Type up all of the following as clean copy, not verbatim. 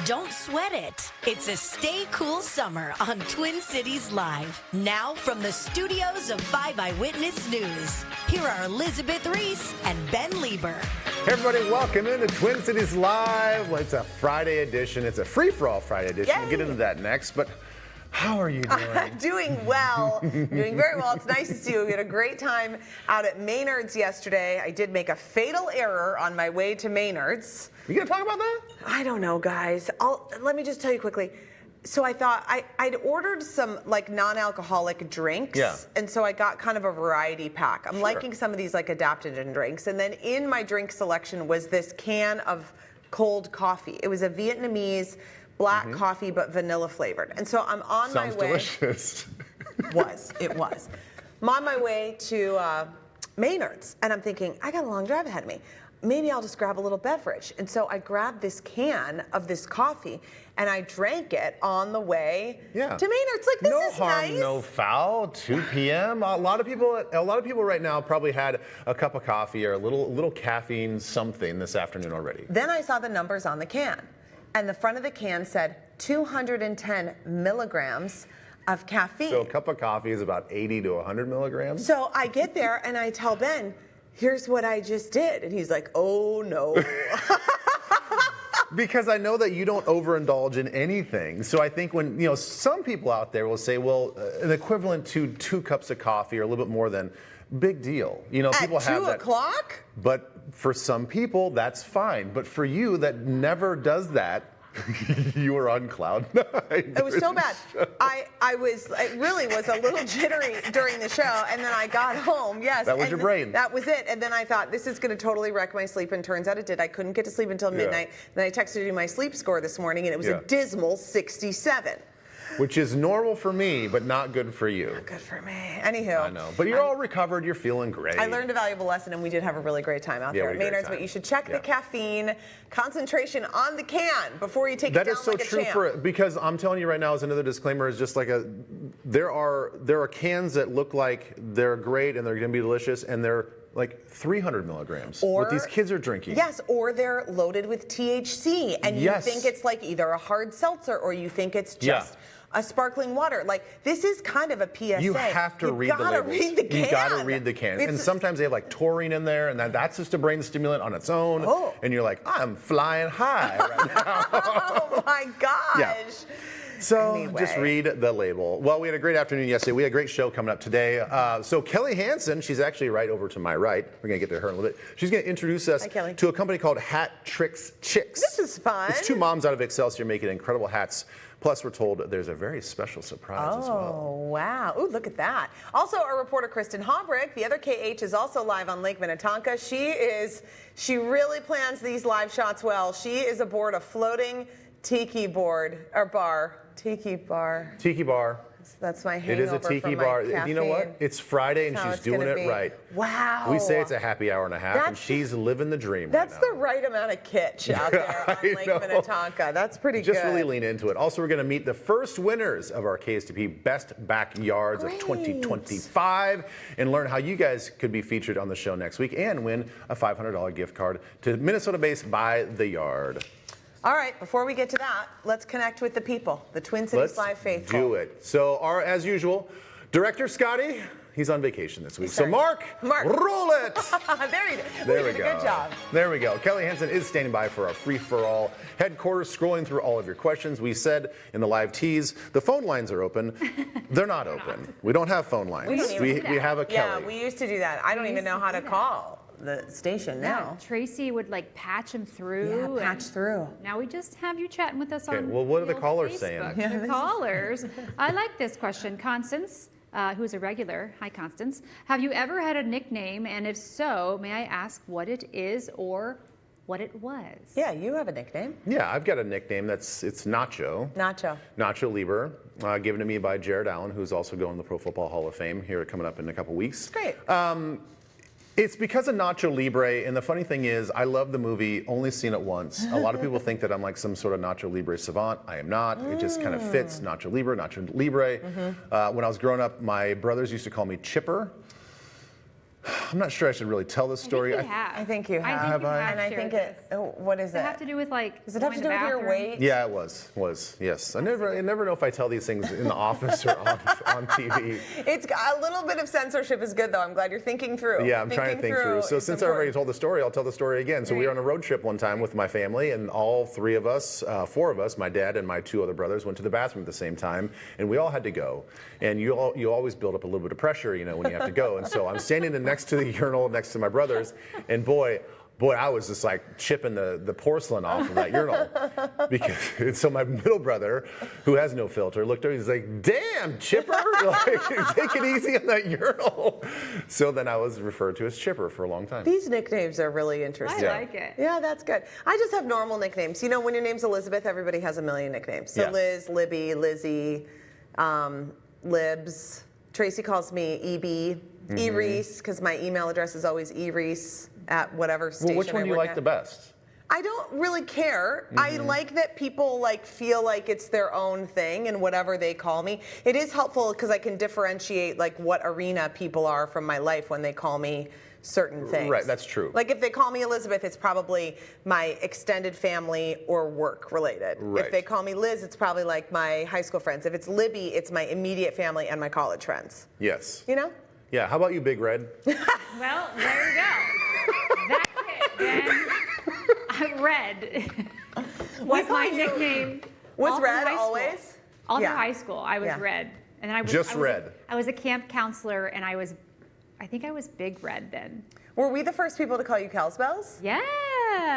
Don't sweat it. It's a Stay Cool Summer on Twin Cities Live. Now from the studios of 5 Eyewitness News, here are Elizabeth Reese and Ben Lieber. Hey everybody, welcome into Twin Cities Live. Well, it's a Friday edition. It's a free-for-all Friday edition. Yay. We'll get into that next, but how are you doing? I'm doing well. Doing very well. It's nice to see you. We had a great time out at Maynard's yesterday. I did make a fatal error on my way to Maynard's. You gonna talk about that? I don't know, guys. Let me just tell you quickly. So I thought I'd ordered some like non-alcoholic drinks, and so I got kind of a variety pack. I'm liking some of these like adaptogen drinks, and then in my drink selection was this can of cold coffee. It was a Vietnamese black coffee, but vanilla flavored. And so I'm on my way. Sounds delicious. It was. I'm on my way to Maynard's, and I'm thinking, I got a long drive ahead of me. Maybe I'll just grab a little beverage. And so I grabbed this can of this coffee, and I drank it on the way to Maynard's. Like, this no is harm, nice. no foul. 2 p.m. A lot of people right now probably had a cup of coffee or a little caffeine something this afternoon already. Then I saw the numbers on the can, and the front of the can said 210 milligrams of caffeine. So a cup of coffee is about 80 to 100 milligrams. So I get there and I tell Ben, here's what I just did. And he's like, oh no. Because I know that you don't overindulge in anything. So I think when, some people out there will say, well, an equivalent to 2 cups of coffee or a little bit more than, big deal. People have that. At 2 o'clock? But for some people, that's fine. But for you that never does that, you were on cloud 9. It was so bad. It really was a little jittery during the show, and then I got home. Yes, that was your brain. That was it. And then I thought, this is going to totally wreck my sleep, and turns out it did. I couldn't get to sleep until midnight. Then I texted you my sleep score this morning, and it was a dismal 67. Which is normal for me, but not good for you. Not good for me. Anywho. I know. But you're all recovered. You're feeling great. I learned a valuable lesson, and we did have a really great time out there at Maynard's. But you should check the caffeine concentration on the can before you take it down like a champ. That is so true because I'm telling you right now, as another disclaimer, is just like there are cans that look like they're great and they're going to be delicious, and they're like 300 milligrams. What these kids are drinking. Yes, or they're loaded with THC, and you think it's like either a hard seltzer or you think it's just a sparkling water. Like, this is kind of a PSA. You have to read the labels. Read the can. You gotta read the can. And sometimes they have like taurine in there, and that's just a brain stimulant on its own. Oh. And you're like, I'm flying high right now. Oh my gosh. Yeah. So just read the label. Well, we had a great afternoon yesterday. We had a great show coming up today. So Kelly Hansen, she's actually right over to my right. We're going to get to her in a little bit. She's going to introduce us to a company called Hat Tricks Chicks. This is fun. It's 2 moms out of Excelsior making incredible hats. Plus, we're told there's a very special surprise as well. Oh, wow. Ooh, look at that. Also, our reporter, Kristen Haubrich, the other KH, is also live on Lake Minnetonka. She really plans these live shots well. She is aboard a floating tiki board, or bar. Tiki bar. Tiki bar. That's my hangover. It is a tiki bar. You know what? It's Friday and she's doing it right. Wow. We say it's a happy hour and a half, and she's living the dream. That's the right amount of kitsch out there on Lake Minnetonka. That's pretty good. Just really lean into it. Also, we're going to meet the first winners of our KSTP Best Backyards of 2025 and learn how you guys could be featured on the show next week and win a $500 gift card to Minnesota-based By the Yard. All right, before we get to that, let's connect with the people, the Twin Cities Live faithful. Do it. So, as usual, Director Scotty, he's on vacation this week. So, Mark, roll it. There we go. Good job. There we go. Kelly Hansen is standing by for our free-for-all headquarters, scrolling through all of your questions. We said in the live tease, the phone lines are open. They're not open. We don't have phone lines. We have a Kelly. Yeah, we used to do that. I don't even know how to call the station now. Tracy would like patch him through. Yeah, patch through. Now we just have you chatting with us on well, what are the callers Facebook. saying? The callers. I like this question. Constance, who's a regular. Hi, Constance. Have you ever had a nickname? And if so, may I ask what it is or what it was? Yeah, you have a nickname. Yeah, I've got a nickname. It's Nacho. Nacho Lieber, given to me by Jared Allen, who's also going to the Pro Football Hall of Fame here coming up in a couple weeks. Great. It's because of Nacho Libre, and the funny thing is, I love the movie, only seen it once. A lot of people think that I'm like some sort of Nacho Libre savant. I am not. It just kind of fits, Nacho Libre, Nacho Libre. When I was growing up, my brothers used to call me Chipper. I'm not sure I should really tell this story. I think you have. I think you have. Have I? And I think what is Does it it? have to do with like? Does it have to do with your weight? Yeah, it was. Yes. I never know if I tell these things in the office or on TV. It's a little bit of censorship is good though. I'm glad you're thinking through. Yeah, I'm trying to think through. So since I already told the story, I'll tell the story again. So we were on a road trip one time with my family, and all three of us, four of us, my dad and my two other brothers, went to the bathroom at the same time, and we all had to go. And you always build up a little bit of pressure, when you have to go. And so I'm standing next to the urinal next to my brothers, and boy, I was just like chipping the porcelain off of that urinal. So my middle brother, who has no filter, looked over, he's like, damn, Chipper, like, take it easy on that urinal. So then I was referred to as Chipper for a long time. These nicknames are really interesting. I like it. Yeah, that's good. I just have normal nicknames. When your name's Elizabeth, everybody has a million nicknames. So Liz, Libby, Lizzie, Libs. Tracy calls me EB, E-Reese, because my email address is always ereese at whatever station. Well, which one do you like the best? I don't really care. I like that people feel like it's their own thing and whatever they call me. It is helpful because I can differentiate what arena people are from my life when they call me certain things. Right, that's true. Like if they call me Elizabeth, it's probably my extended family or work related. Right. If they call me Liz, it's probably like my high school friends. If it's Libby, it's my immediate family and my college friends. Yes. Yeah, how about you, Big Red? Well, there you go. That's it, then. Red was my nickname. Was Red through always? All through high school, I was Red. And I was Red. I was a camp counselor, and I think I was Big Red then. Were we the first people to call you Kelsbells? Yeah.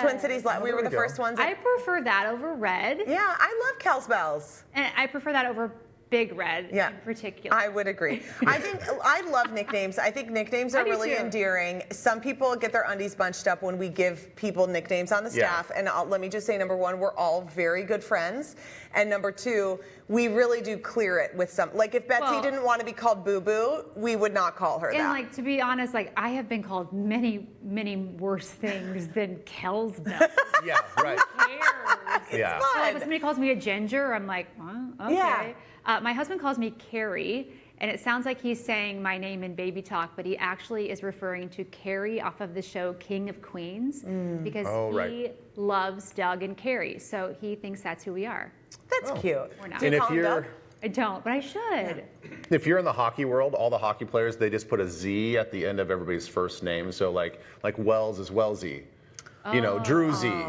Twin Cities, we were the first ones. I prefer that over Red. Yeah, I love Kelsbells. And I prefer that over Big Red in particular. I would agree. I love nicknames. I think nicknames are really endearing. Some people get their undies bunched up when we give people nicknames on the staff. And let me just say, number one, we're all very good friends. And number two, we really do clear it with some. Like if Betsy didn't want to be called Boo Boo, we would not call her that. And to be honest, I have been called many, many worse things than Kelsbells. Yeah, right. Who cares? Yeah. If somebody calls me a ginger, I'm like, okay. Yeah. My husband calls me Carrie, and it sounds like he's saying my name in baby talk, but he actually is referring to Carrie off of the show King of Queens because he loves Doug and Carrie, so he thinks that's who we are. That's cute. We're not. Do you call him Doug? I don't, but I should. If you're in the hockey world, all the hockey players, they just put a Z at the end of everybody's first name. So like Wells is Wellsy, Drewsy,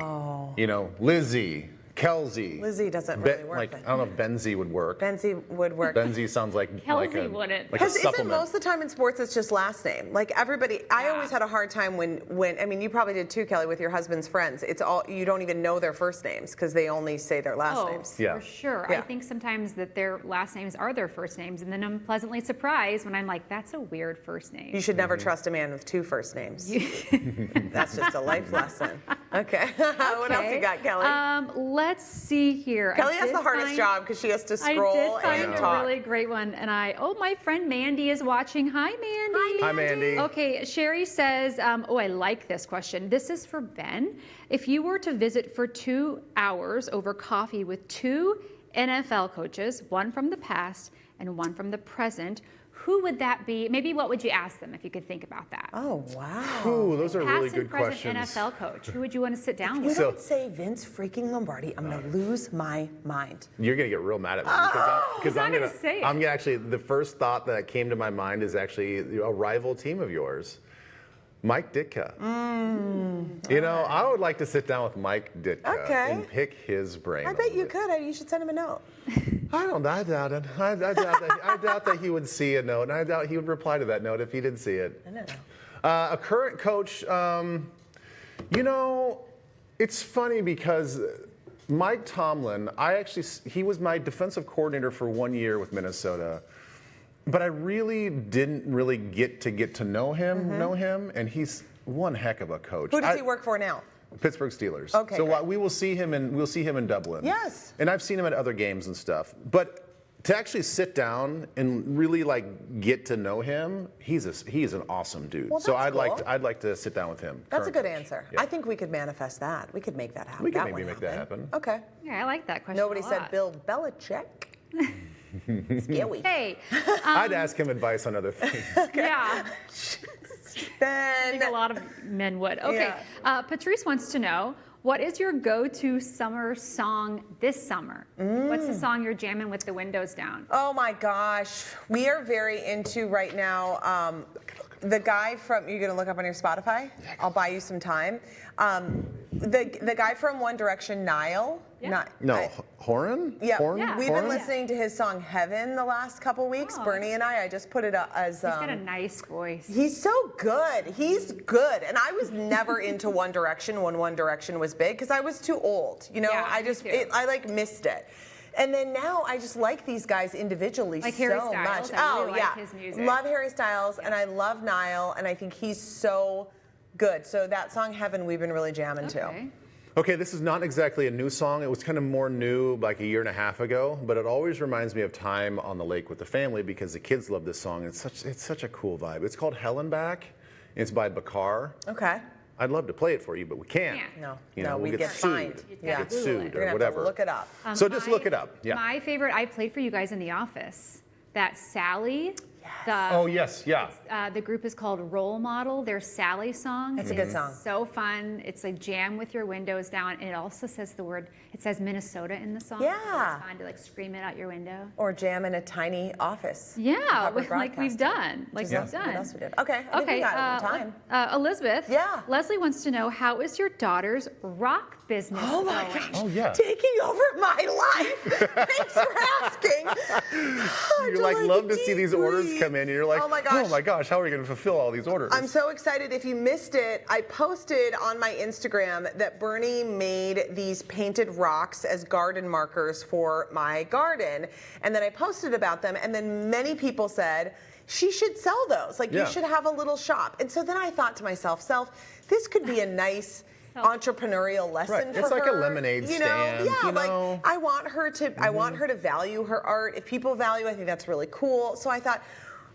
Lizzie. Kelsey. Lizzie doesn't really work. I don't know if Benzie would work. Benzie would work. Benzie sounds like Kelsey wouldn't. Like a Isn't supplement. most of the time in sports it's just last name? Like everybody, I always had a hard time when I mean you probably did too, Kelly, with your husband's friends. It's all you don't even know their first names because they only say their last names. Yeah. For sure. Yeah. I think sometimes that their last names are their first names, and then I'm pleasantly surprised when I'm like, that's a weird first name. You should never trust a man with two first names. That's just a life lesson. Okay. What else you got, Kelly? Let's see here. Kelly has the hardest job because she has to scroll I did and find talk. a really great one, and my friend Mandy is watching. Hi, Mandy. Hi, Mandy. Okay, Sherry says, I like this question. This is for Ben. If you were to visit for 2 hours over coffee with 2 NFL coaches, one from the past and one from the present, who would that be? Maybe what would you ask them if you could think about that? Oh, wow. Ooh, those are really Past good and present questions. NFL coach. Who would you want to sit down You with? don't say Vince freaking Lombardi, I'm going to lose my mind. You're gonna get real mad at me because not gonna say it. I'm gonna actually. The first thought that came to my mind is actually a rival team of yours, Mike Ditka. I would like to sit down with Mike Ditka Okay. and pick his brain. I a bet little you bit. could. You should send him a note. I doubt it. I doubt that he would see a note, and I doubt he would reply to that note if he did see it. I know. A current coach, it's funny because Mike Tomlin, he was my defensive coordinator for 1 year with Minnesota, but I really didn't get to know him, and he's one heck of a coach. Who does he work for now? Pittsburgh Steelers. Okay, So great. we will see him in Dublin. Yes. And I've seen him at other games and stuff. But to actually sit down and really get to know him, he's an awesome dude. Well, so that's I'd like to sit down with him. That's a current good coach. answer. Yeah. I think we could manifest that. We could make that happen. We could That maybe would make that happen. Okay. Yeah, I like that question. Nobody a said lot. Bill Belichick. Scary. Hey, I'd ask him advice on other things. yeah. Ben. I think a lot of men would. Okay, Yeah. Patrice wants to know, what is your go-to summer song this summer? What's the song you're jamming with the windows down? Oh my gosh, we are very into right now. The guy from, you're gonna look up on your Spotify? I'll buy you some time. The guy from One Direction, Niall. Yeah. Horan? Yeah, Horn? Yeah. we've Horan? been listening to his song Heaven the last couple weeks. Oh. Bernie and I just put it up as. He's got a nice voice. He's so good. He's good. And I was never into One Direction when One Direction was big because I was too old. You know, Yeah, I me just, too. I like missed it. And then now I just like these guys individually Like so Harry Styles, much. I really Oh, like yeah. his music. Love Harry Styles and I love Niall and I think he's so good. So that song Heaven we've been really jamming Okay. to. Okay, this is not exactly a new song. It was kind of more new like a year and a half ago, but it always reminds me of time on the lake with the family because the kids love this song. It's such a cool vibe. It's called Hellenbach. It's by Bakar. Okay. I'd love to play it for you, but we can't. Can't. No, You know, no, we'll we get sued. fined. Yeah. Get Google it. sued We're or gonna have whatever. to look it up. So just look it up. Yeah. My favorite, I played for you guys in The Office. That Sally. Oh yes, yeah. The group is called Role Model. Their Sally song. That's a good is song. So fun. It's like jam with your windows down. And it also says it says Minnesota in the song. Yeah. So it's fun to like scream it out your window. Or jam in a tiny office. Yeah, Public like we've broadcasting. done. Like Yeah. we've done. What else we did? Okay, I think we got time. Elizabeth. Yeah. Leslie wants to know, how is your daughter's rock business Oh my going? gosh. Oh yeah. Taking over my life. Thanks for asking. You like love to see these orders debrief. come in, and you're like, oh my gosh, how are we going to fulfill all these orders? I'm so excited. If you missed it, I posted on my Instagram that Bernie made these painted rocks as garden markers for my garden. And then I posted about them, and then many people said, she should sell those. Like, Yeah. you should have a little shop. And so then I thought to myself, this could be a nice entrepreneurial lesson Right. for It's like a her. lemonade you know? stand, Yeah, you like know? I want her to value her art. If people value, I think that's really cool. So I thought,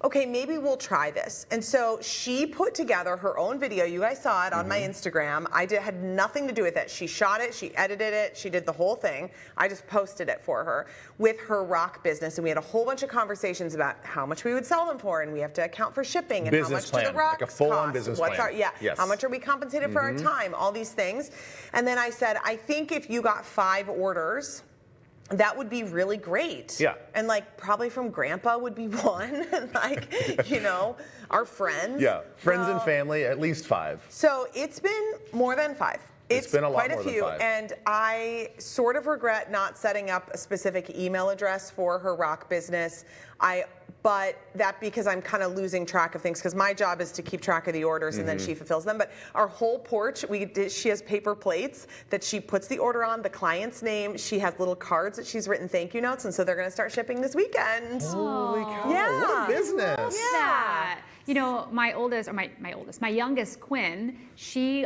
okay, maybe we'll try this. And so she put together her own video. You guys saw it on my Instagram. Had nothing to do with it. She shot it, she edited it, she did the whole thing. I just posted it for her with her rock business. And we had a whole bunch of conversations about how much we would sell them for, and we have to account for shipping and Business how much do plan, the rocks like a full-on cost. business What's plan. our Yes. how much are we compensated for our time? All these things. And then I said, I think if you got 5 orders, that would be really great. Yeah. And like probably from grandpa would be one. And like, our friends. Yeah, friends and Well, family, at least 5. So it's been more than 5. It's been a lot quite a more than few, 5. and I sort of regret not setting up a specific email address for her rock business. But that because I'm kind of losing track of things, because my job is to keep track of the orders and then she fulfills them. But our whole porch, she has paper plates that she puts the order on, the client's name. She has little cards that she's written thank you notes, and so they're going to start shipping this weekend. Holy cow! Yeah. What a business! That. My youngest, Quinn,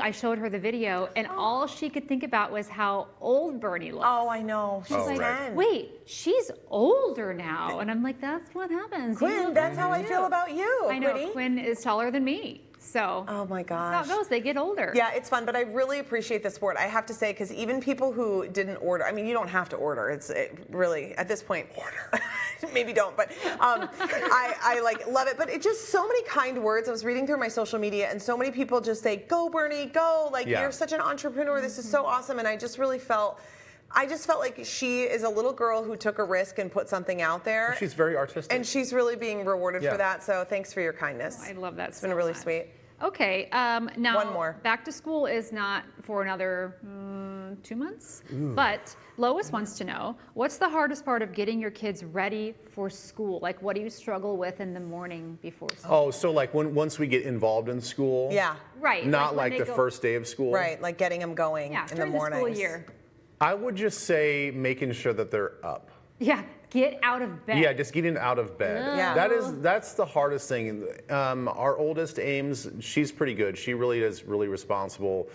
I showed her the video, and all she could think about was how old Bernie looks. Oh, I know. She's Oh, like, right. Wait, she's older now. And I'm like, that's what happens. You Quinn, look that's how I older. feel about you. I know, Quinny. Quinn is taller than me. So Oh my that's gosh. how it goes. They get older. Yeah, it's fun, but I really appreciate the sport. I have to say, because even people who didn't order, I mean, you don't have to order. It really, at this point, order. Maybe don't, but I like love it. But it's just so many kind words. I was reading through my social media, and so many people just say, "Go, Bernie, go!" Like Yeah. you're such an entrepreneur. This is so awesome, and I just felt like she is a little girl who took a risk and put something out there. She's very artistic. And she's really being rewarded Yeah. for that. So thanks for your kindness. I love that. It's been really sweet. Okay, now One more. back to school is not for another 2 months. But Lois wants to know, what's the hardest part of getting your kids ready for school? Like, what do you struggle with in the morning before school? Oh, so like once we get involved in school? Yeah. Right. Not when like they the go- first day of school? Right, like getting them going Yeah, in the during the mornings. school year. I would just say making sure that they're up. Yeah, get out of bed. Yeah, just getting out of bed. Yeah. That's the hardest thing. Our oldest Ames, she's pretty good. She really is really responsible.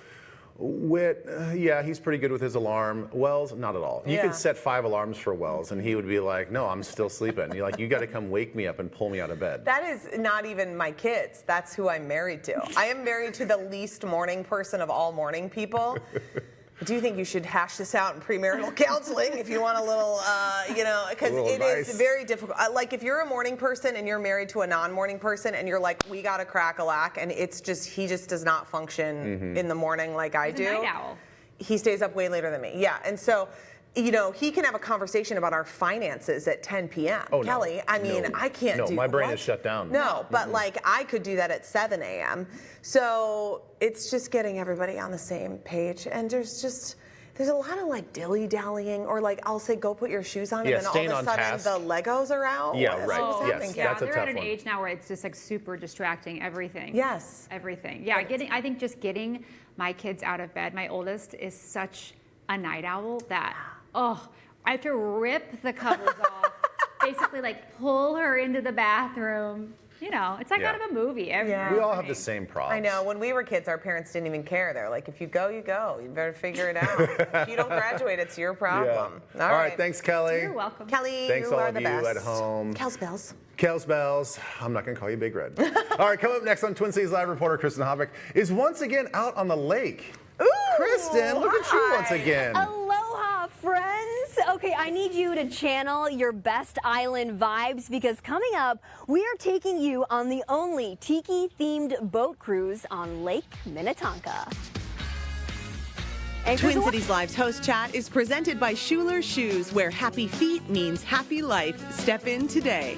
Whit, yeah, he's pretty good with his alarm. Wells, not at all. You Yeah. could set 5 alarms for Wells, and he would be like, "No, I'm still sleeping." You're like, "You got to come wake me up and pull me out of bed." That is not even my kids. That's who I'm married to. I am married to the least morning person of all morning people. do think you should hash this out in premarital counseling if you want a little, because it is very difficult. Like if you're a morning person and you're married to a non-morning person and you're like, we got to crack a lack, and it's just, he just does not function in the morning like I do. He's a night owl. He stays up way later than me. Yeah, and so, he can have a conversation about our finances at 10 p.m. Oh, Kelly, no. I mean, I can't do No, my brain what? is shut down. No, but like I could do that at 7 a.m. So it's just getting everybody on the same page. And there's a lot of like dilly-dallying, or like I'll say, go put your shoes on, Yeah, and then all staying of a on sudden task. the Legos are out. Yeah, What- right. what's Yes, happening? Yeah, that's a they're tough at an one. age now where it's just like super distracting, everything. Yes. Everything. Yeah, I think just getting my kids out of bed. My oldest is such a night owl that, I have to rip the covers off, basically like pull her into the bathroom. It's like out of a movie. We all have the same problems. I know. When we were kids, our parents didn't even care. They're like, if you go, you go. You better figure it out. If you don't graduate, it's your problem. All right, thanks, Kelly. You're welcome. Kelly, Thanks you all are of the you best. at home. Kels bells. Kels Bells. I'm not going to call you Big Red. All right, coming up next on Twin Cities Live, reporter Kristen Hovick is once again out on the lake. Ooh, Kristen, look at you hi. once again. Aloha, friends. Okay, I need you to channel your best island vibes because coming up, we are taking you on the only tiki-themed boat cruise on Lake Minnetonka. Twin Cities Live's host chat is presented by Schuler Shoes, where happy feet means happy life. Step in today.